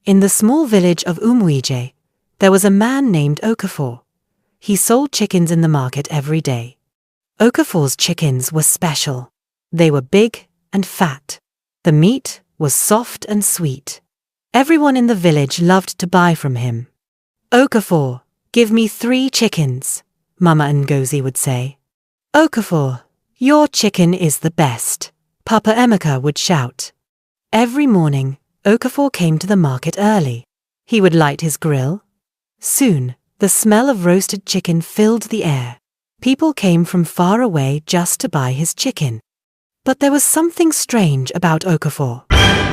In the small village of Umuije, there was a man named Okafor. He sold chickens in the market every day. Okafor's chickens were special. They were big and fat. The meat was soft and sweet. Everyone in the village loved to buy from him. "Okafor, give me 3 chickens," Mama Ngozi would say. "Okafor, your chicken is the best," Papa Emeka would shout. Every morning, Okafor came to the market early. He would light his grill. Soon, the smell of roasted chicken filled the air. People came from far away just to buy his chicken. But there was something strange about Okafor.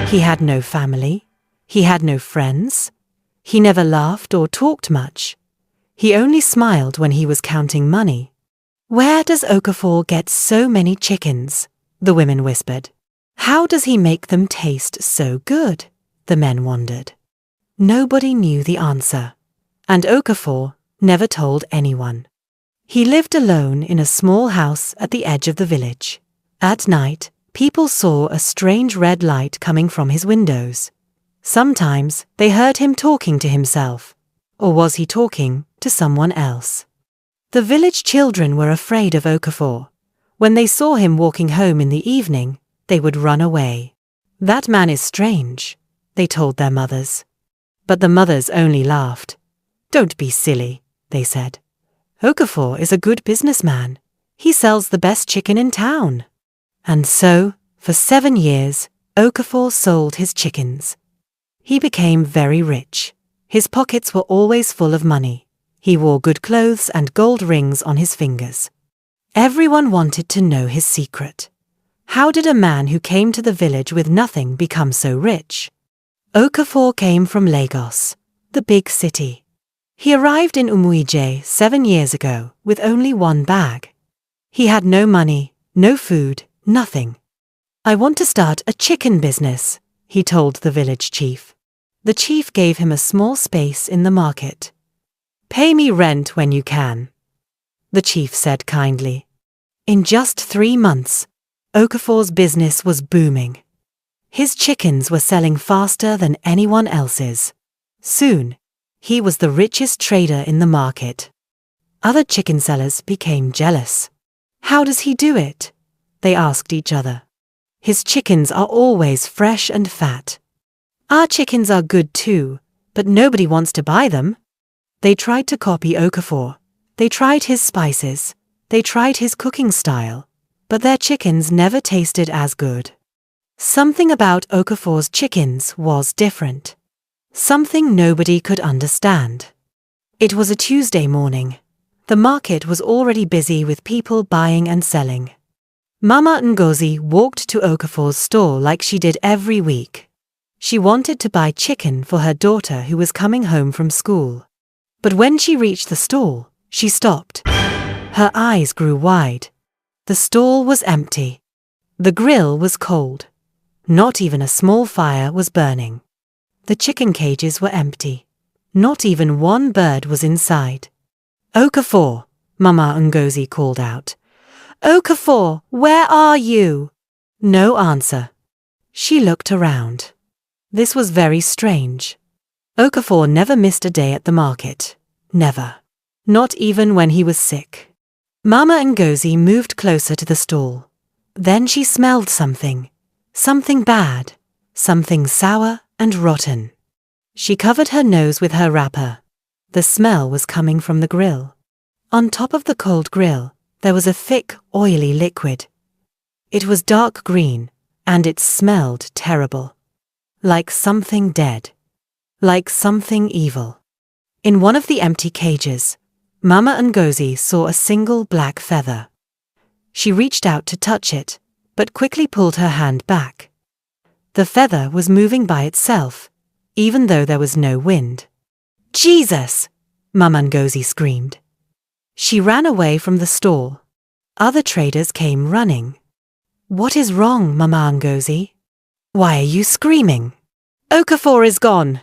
He had no family. He had no friends. He never laughed or talked much. He only smiled when he was counting money. "Where does Okafor get so many chickens?" the women whispered. "How does he make them taste so good?" the men wondered. Nobody knew the answer, and Okafor never told anyone. He lived alone in a small house at the edge of the village. At night, people saw a strange red light coming from his windows. Sometimes they heard him talking to himself, or was he talking to someone else? The village children were afraid of Okafor. When they saw him walking home in the evening, they would run away. "That man is strange," they told their mothers. But the mothers only laughed. "Don't be silly," they said. "Okafor is a good businessman. He sells the best chicken in town." And so, for 7 years, Okafor sold his chickens. He became very rich. His pockets were always full of money. He wore good clothes and gold rings on his fingers. Everyone wanted to know his secret. How did a man who came to the village with nothing become so rich? Okafor came from Lagos, the big city. He arrived in Umuije 7 years ago with only 1 bag. He had no money, no food, nothing. "I want to start a chicken business," he told the village chief. The chief gave him a small space in the market. "Pay me rent when you can," the chief said kindly. In just 3 months, Okafor's business was booming. His chickens were selling faster than anyone else's. Soon, he was the richest trader in the market. Other chicken sellers became jealous. "How does he do it?" they asked each other. "His chickens are always fresh and fat. Our chickens are good too, but nobody wants to buy them." They tried to copy Okafor. They tried his spices. They tried his cooking style. But their chickens never tasted as good. Something about Okafor's chickens was different. Something nobody could understand. It was a Tuesday morning. The market was already busy with people buying and selling. Mama Ngozi walked to Okafor's store like she did every week. She wanted to buy chicken for her daughter who was coming home from school. But when she reached the stall, she stopped. Her eyes grew wide. The stall was empty. The grill was cold. Not even a small fire was burning. The chicken cages were empty. Not even 1 bird was inside. "Okafor," Mama Ngozi called out. "Okafor, where are you?" No answer. She looked around. This was very strange. Okafor never missed a day at the market. Never. Not even when he was sick. Mama Ngozi moved closer to the stall. Then she smelled something. Something bad. Something sour and rotten. She covered her nose with her wrapper. The smell was coming from the grill. On top of the cold grill, there was a thick, oily liquid. It was dark green, and it smelled terrible. Like something dead. Like something evil. In one of the empty cages, Mama Ngozi saw a single black feather. She reached out to touch it, but quickly pulled her hand back. The feather was moving by itself, even though there was no wind. "Jesus!" Mama Ngozi screamed. She ran away from the store. Other traders came running. "What is wrong, Mama Ngozi? Why are you screaming?" "Okafor is gone,"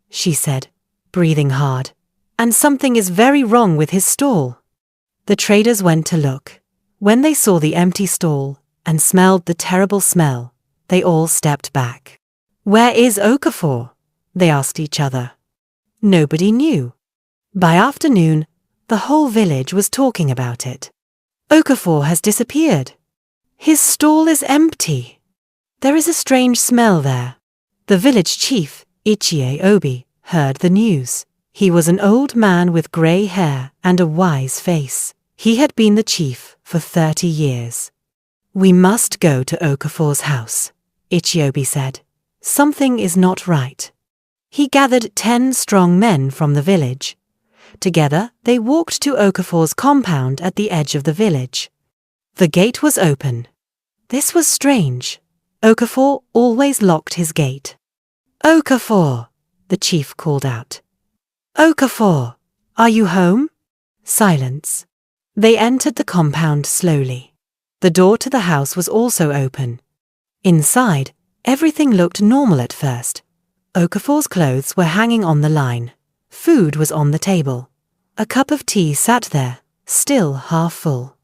she said, breathing hard. "And something is very wrong with his stall." The traders went to look. When they saw the empty stall and smelled the terrible smell, they all stepped back. "Where is Okafor?" they asked each other. Nobody knew. By afternoon, the whole village was talking about it. Okafor has disappeared. His stall is empty. There is a strange smell there. The village chief, Ichie Obi, heard the news. He was an old man with grey hair and a wise face. He had been the chief for 30 years. We must go to Okafor's house, Ichiobi said. Something is not right. He gathered 10 strong men from the village. Together, they walked to Okafor's compound at the edge of the village. The gate was open. This was strange. Okafor always locked his gate. Okafor, the chief called out. Okafor, are you home? Silence. They entered the compound slowly. The door to the house was also open. Inside, everything looked normal at first. Okafor's clothes were hanging on the line. Food was on the table. A cup of tea sat there, still half full.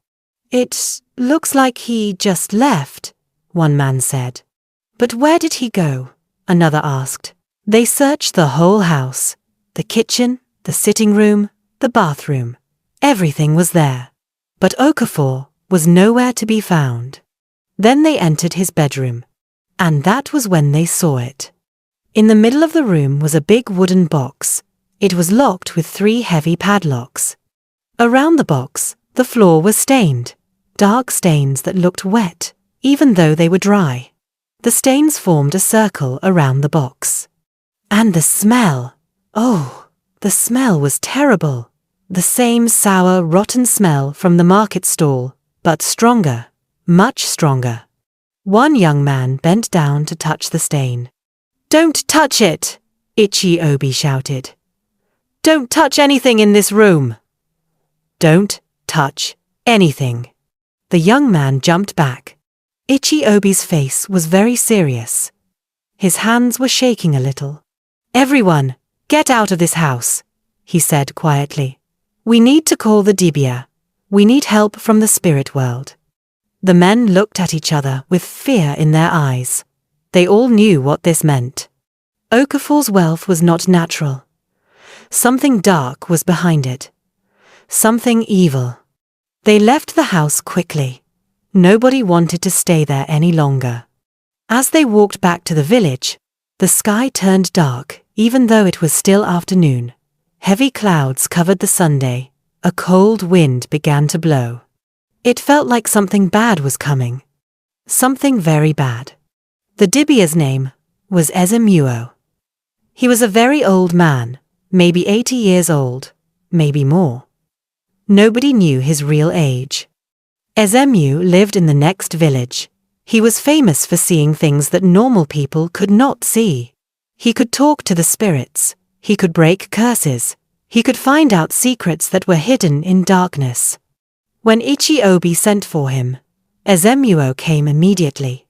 It looks like he just left, one man said. But where did he go? Another asked. They searched the whole house. The kitchen, the sitting room, the bathroom. Everything was there. But Okafor was nowhere to be found. Then they entered his bedroom. And that was when they saw it. In the middle of the room was a big wooden box. It was locked with 3 heavy padlocks. Around the box, the floor was stained. Dark stains that looked wet, even though they were dry. The stains formed a circle around the box. And the smell! Oh, the smell was terrible. The same sour, rotten smell from the market stall, but stronger, much stronger. One young man bent down to touch the stain. Don't touch it! Ichi Obi shouted. Don't touch anything in this room! Don't touch anything. The young man jumped back. Ichi Obi's face was very serious. His hands were shaking a little. Everyone, get out of this house, he said quietly. We need to call the Dibia. We need help from the spirit world. The men looked at each other with fear in their eyes. They all knew what this meant. Okafor's wealth was not natural. Something dark was behind it. Something evil. They left the house quickly. Nobody wanted to stay there any longer. As they walked back to the village, the sky turned dark, even though it was still afternoon. Heavy clouds covered the Sunday. A cold wind began to blow. It felt like something bad was coming. Something very bad. The Dibia's name was Ezemmuo. He was a very old man, maybe 80 years old, maybe more. Nobody knew his real age. Ezemmuo lived in the next village. He was famous for seeing things that normal people could not see. He could talk to the spirits. He could break curses. He could find out secrets that were hidden in darkness. When Ichi Obi sent for him, Ezemmuo came immediately.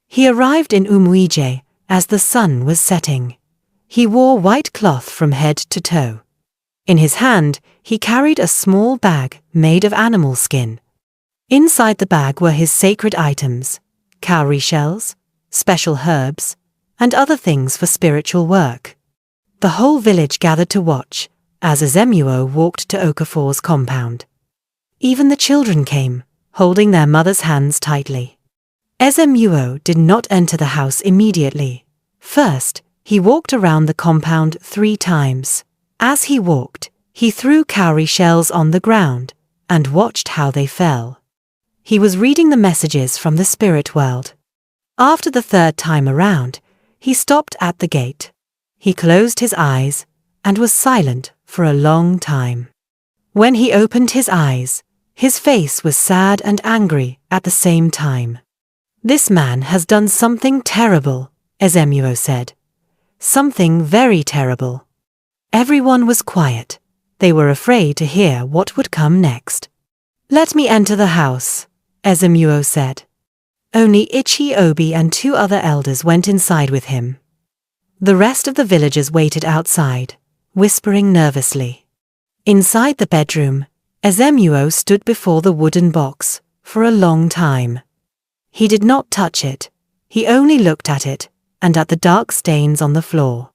He arrived in Umuije as the sun was setting. He wore white cloth from head to toe. In his hand, he carried a small bag made of animal skin. Inside the bag were his sacred items, cowrie shells, special herbs, and other things for spiritual work. The whole village gathered to watch as Ezemmuo walked to Okafor's compound. Even the children came, holding their mother's hands tightly. Ezemmuo did not enter the house immediately. First, he walked around the compound 3 times. As he walked, he threw cowrie shells on the ground and watched how they fell. He was reading the messages from the spirit world. After the 3rd time around, he stopped at the gate. He closed his eyes and was silent for a long time. When he opened his eyes, his face was sad and angry at the same time. This man has done something terrible, Ezemmuo said. Something very terrible. Everyone was quiet. They were afraid to hear what would come next. Let me enter the house, Ezemmuo said. Only Ichi Obi and 2 other elders went inside with him. The rest of the villagers waited outside, whispering nervously. Inside the bedroom, Ezemmuo stood before the wooden box for a long time. He did not touch it. He only looked at it and at the dark stains on the floor.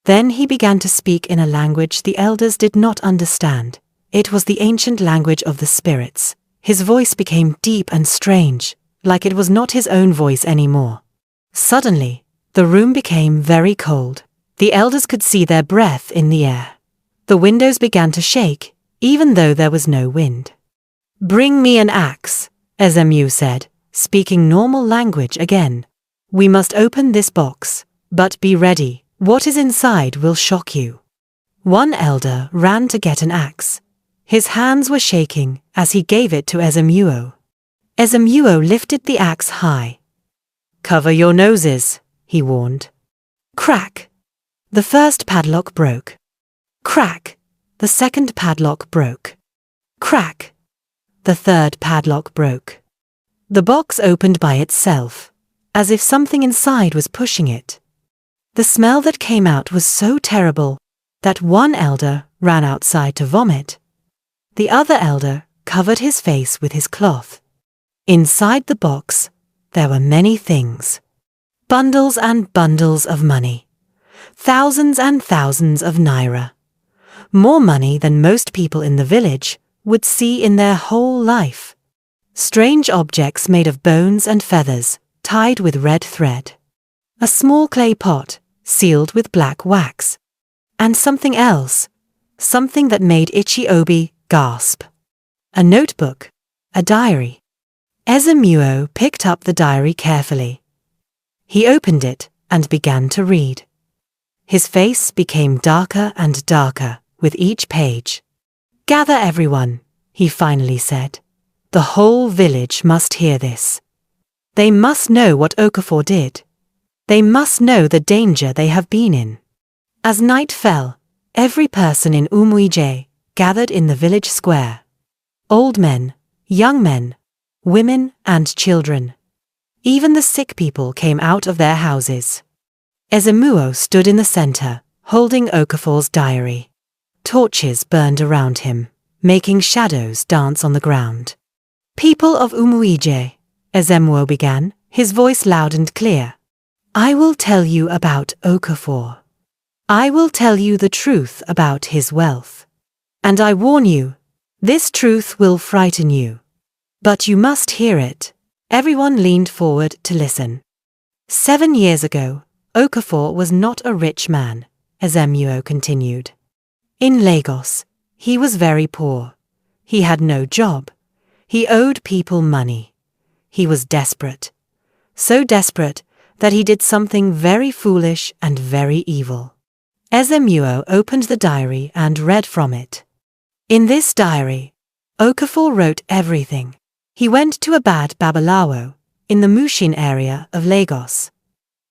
Then he began to speak in a language the elders did not understand. It was the ancient language of the spirits. His voice became deep and strange, like it was not his own voice anymore. Suddenly, the room became very cold. The elders could see their breath in the air. The windows began to shake, even though there was no wind. "Bring me an axe," Ezemmuo said, speaking normal language again. "We must open this box, but be ready. What is inside will shock you." One elder ran to get an axe. His hands were shaking as he gave it to Ezemmuo. Ezemmuo lifted the axe high. "Cover your noses," he warned. Crack! The first padlock broke. Crack! The second padlock broke. Crack! The third padlock broke. The box opened by itself, as if something inside was pushing it. The smell that came out was so terrible that one elder ran outside to vomit. The other elder covered his face with his cloth. Inside the box, there were many things. Bundles and bundles of money. Thousands and thousands of naira. More money than most people in the village would see in their whole life. Strange objects made of bones and feathers, tied with red thread. A small clay pot, sealed with black wax. And something else, something that made Ichiobi gasp. A notebook, a diary. Ezemmuo picked up the diary carefully. He opened it and began to read. His face became darker and darker with each page. "Gather everyone," he finally said. "The whole village must hear this. They must know what Okafor did. They must know the danger they have been in." As night fell, every person in Umuije gathered in the village square. Old men, young men, women and children. Even the sick people came out of their houses. Ezemmuo stood in the center, holding Okafor's diary. Torches burned around him, making shadows dance on the ground. "People of Umuije," Ezemmuo began, his voice loud and clear. "I will tell you about Okafor. I will tell you the truth about his wealth. And I warn you, this truth will frighten you. But you must hear it." Everyone leaned forward to listen. 7 years ago, Okafor was not a rich man, Ezemmuo continued. In Lagos, he was very poor. He had no job. He owed people money. He was desperate. So desperate that he did something very foolish and very evil. Ezemmuo opened the diary and read from it. In this diary, Okafor wrote everything. He went to a bad babalawo in the Mushin area of Lagos.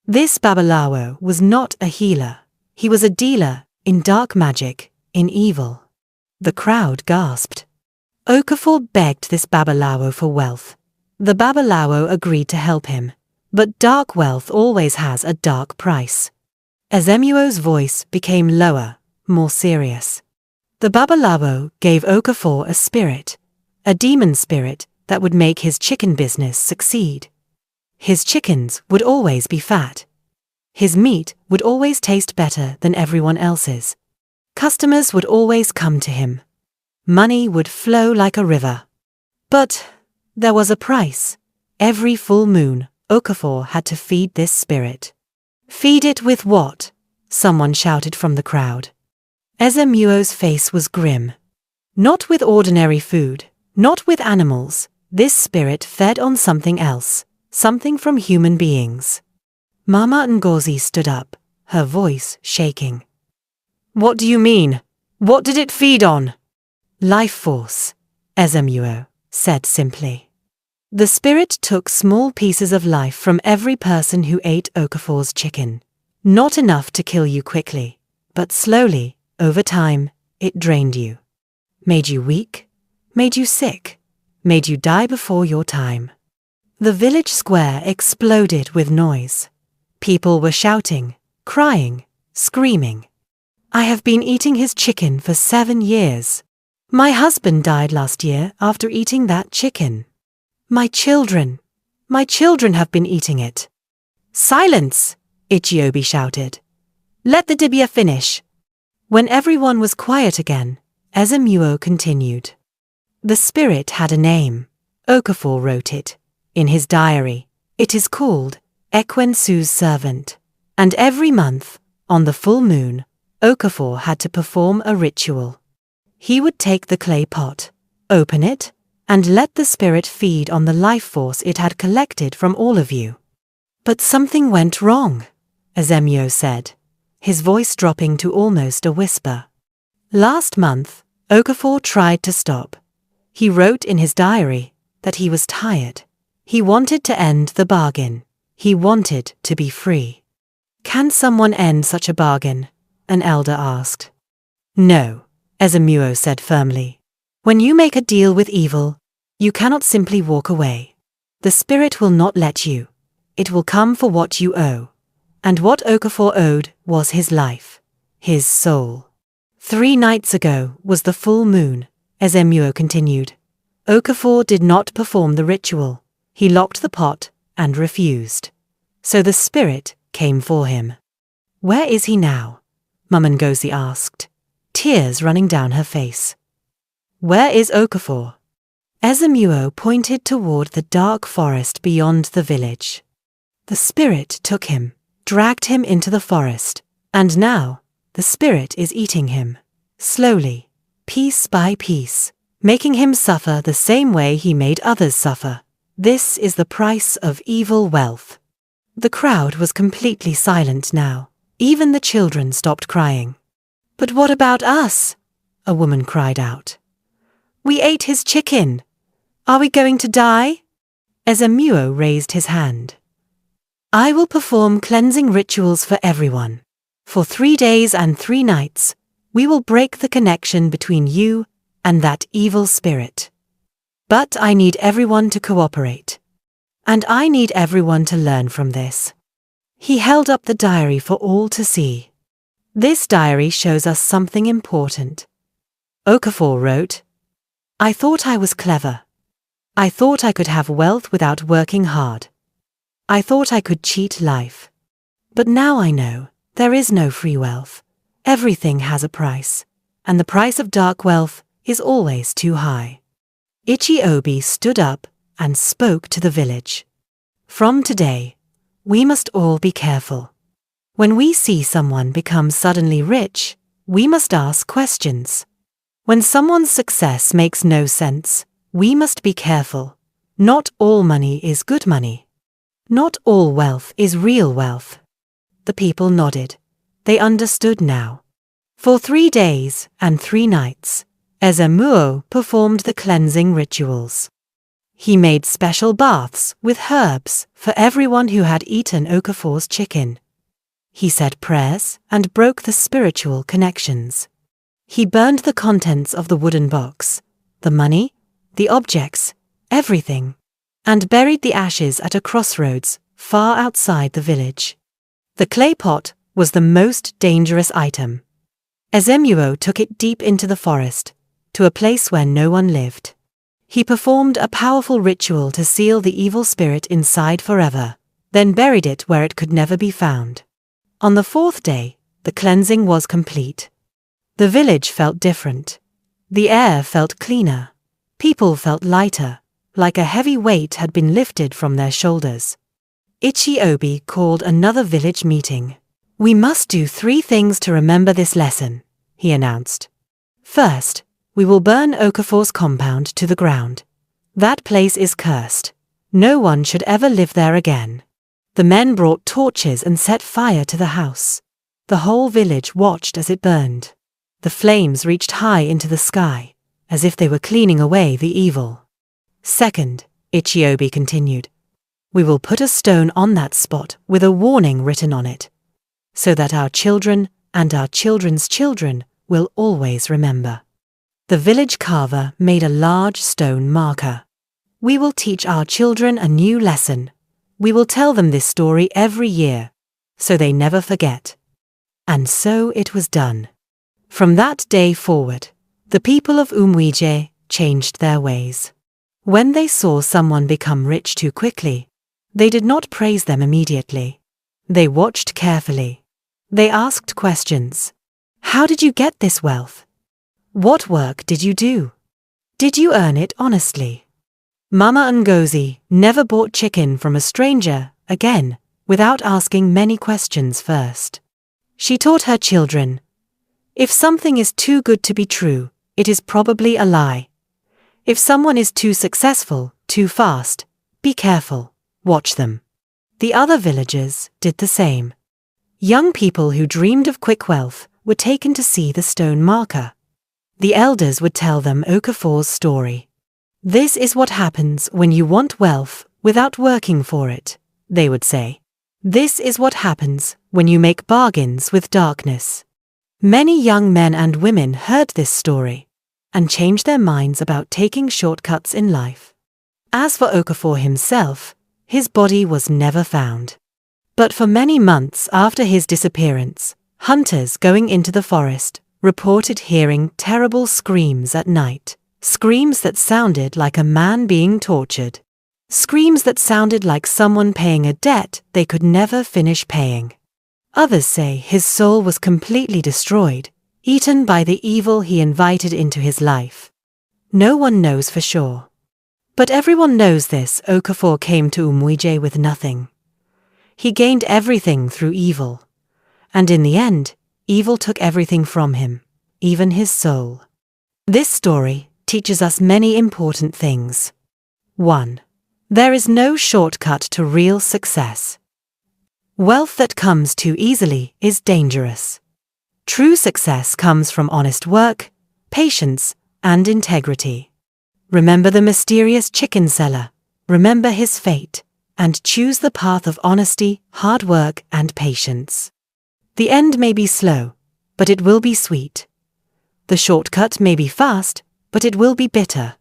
This babalawo was not a healer. He was a dealer in dark magic, in evil. The crowd gasped. Okafor begged this babalawo for wealth. The babalawo agreed to help him, but dark wealth always has a dark price. Ezemmuo's voice became lower, more serious. The babalawo gave Okafor a spirit, a demon spirit that would make his chicken business succeed. His chickens would always be fat. His meat would always taste better than everyone else's. Customers would always come to him. Money would flow like a river. But there was a price. Every full moon, Okafor had to feed this spirit. "Feed it with what?" someone shouted from the crowd. Ezemmuo's face was grim. Not with ordinary food, not with animals. This spirit fed on something else, something from human beings. Mama Ngozi stood up, her voice shaking. "What do you mean? What did it feed on?" "Life force," Ezemmuo said simply. The spirit took small pieces of life from every person who ate Okafor's chicken. Not enough to kill you quickly, but slowly, over time, it drained you. Made you weak, made you sick, made you die before your time. The village square exploded with noise. People were shouting, crying, screaming. "I have been eating his chicken for 7 years. My husband died last year after eating that chicken. My children have been eating it." "Silence!" Ichiobi shouted. Let the Dibia finish." When everyone was quiet again, Ezemmuo continued. "The spirit had a name. Okafor wrote it in his diary. It is called Ekwensu's servant. And every month, on the full moon, Okafor had to perform a ritual. He would take the clay pot, open it, and let the spirit feed on the life force it had collected from all of you." "But something went wrong," Ezemmuo said, his voice dropping to almost a whisper. "Last month, Okafor tried to stop. He wrote in his diary that he was tired. He wanted to end the bargain. He wanted to be free." "Can someone end such a bargain?" an elder asked. "No," Ezemmuo said firmly. "When you make a deal with evil, you cannot simply walk away. The spirit will not let you. It will come for what you owe. And what Okafor owed was his life, his soul. 3 nights ago was the full moon," Ezemmuo continued. "Okafor did not perform the ritual. He locked the pot and refused. So the spirit came for him." "Where is he now?" Mumangozi asked, tears running down her face. "Where is Okafor?" Ezemmuo pointed toward the dark forest beyond the village. "The spirit took him, dragged him into the forest, and now the spirit is eating him, slowly, piece by piece, making him suffer the same way he made others suffer. This is the price of evil wealth." The crowd was completely silent now. Even the children stopped crying. "But what about us?" a woman cried out. "We ate his chicken. Are we going to die?" Ezemmuo raised his hand. "I will perform cleansing rituals for everyone. For 3 days and 3 nights, we will break the connection between you and that evil spirit. But I need everyone to cooperate. And I need everyone to learn from this." He held up the diary for all to see. "This diary shows us something important." Okafor wrote, "I thought I was clever. I thought I could have wealth without working hard. I thought I could cheat life. But now I know there is no free wealth. Everything has a price, and the price of dark wealth is always too high." Ichiobi stood up and spoke to the village. "From today, we must all be careful. When we see someone become suddenly rich, we must ask questions. When someone's success makes no sense, we must be careful. Not all money is good money. Not all wealth is real wealth." The people nodded. They understood now. For 3 days and 3 nights, Ezemmuo performed the cleansing rituals. He made special baths with herbs for everyone who had eaten Okafor's chicken. He said prayers and broke the spiritual connections. He burned the contents of the wooden box, the money, the objects, everything, and buried the ashes at a crossroads far outside the village. The clay pot was the most dangerous item. Ezemmuo took it deep into the forest, to a place where no one lived. He performed a powerful ritual to seal the evil spirit inside forever, then buried it where it could never be found. On the 4th day, the cleansing was complete. The village felt different. The air felt cleaner. People felt lighter, like a heavy weight had been lifted from their shoulders. Ichiobi called another village meeting. "We must do 3 things to remember this lesson," he announced. "First, we will burn Okafor's compound to the ground. That place is cursed. No one should ever live there again." The men brought torches and set fire to the house. The whole village watched as it burned. The flames reached high into the sky, as if they were cleaning away the evil. "Second," Ichiobi continued, "we will put a stone on that spot with a warning written on it, so that our children and our children's children will always remember." The village carver made a large stone marker. "We will teach our children a new lesson. We will tell them this story every year, so they never forget." And so it was done. From that day forward, the people of Umuije changed their ways. When they saw someone become rich too quickly, they did not praise them immediately. They watched carefully. They asked questions. How did you get this wealth? What work did you do? Did you earn it honestly? Mama Ngozi never bought chicken from a stranger again without asking many questions first. She taught her children, if something is too good to be true, it is probably a lie. If someone is too successful, too fast, be careful, watch them. The other villagers did the same. Young people who dreamed of quick wealth were taken to see the stone marker. The elders would tell them Okafor's story. This is what happens when you want wealth without working for it, they would say. This is what happens when you make bargains with darkness. Many young men and women heard this story and changed their minds about taking shortcuts in life. As for Okafor himself, his body was never found. But for many months after his disappearance, hunters going into the forest reported hearing terrible screams at night, screams that sounded like a man being tortured, screams that sounded like someone paying a debt they could never finish paying. Others say his soul was completely destroyed, eaten by the evil he invited into his life. No one knows for sure. But everyone knows this: Okafor came to Umuije with nothing. He gained everything through evil. And in the end, evil took everything from him, even his soul. This story teaches us many important things. 1. There is no shortcut to real success. Wealth that comes too easily is dangerous. True success comes from honest work, patience, and integrity. Remember the mysterious chicken seller, remember his fate, and choose the path of honesty, hard work, and patience. The end may be slow, but it will be sweet. The shortcut may be fast, but it will be bitter.